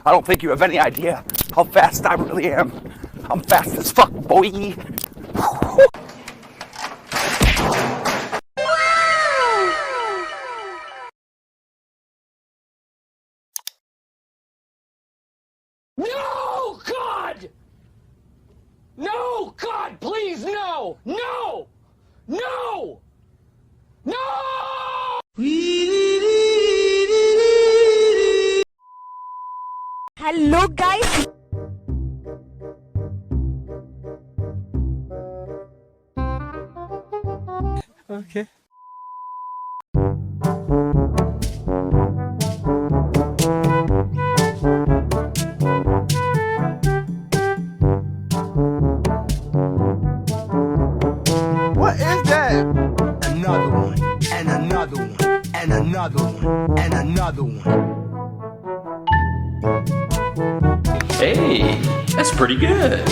I don't think you have any idea how fast I really am. I'm fast as fuck, boy. No, God! No, God, please, no! No! No! No! Hello guys. Okay. What is that? Another one, and another one, and another one, and another one. Hey, that's pretty good.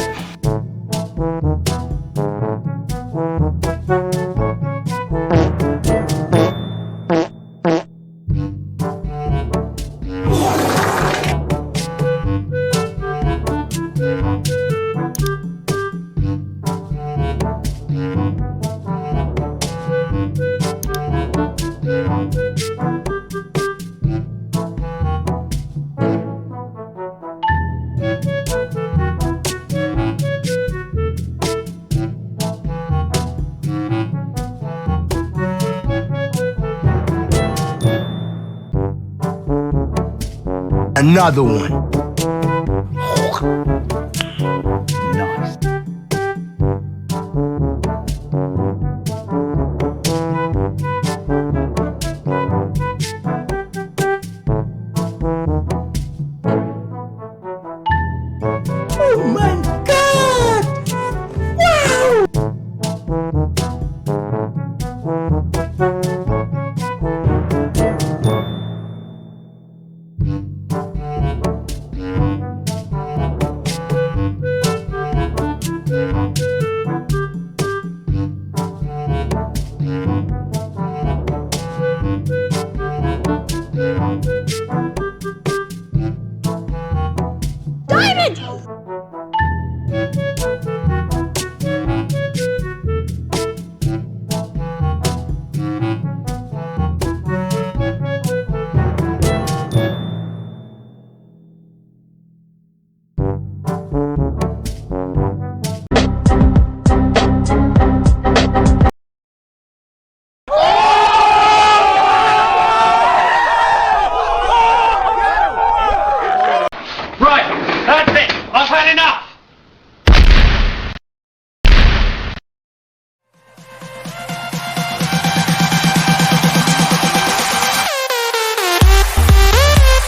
Another one. Nice. Oh my God! Right, that's it. I've had enough.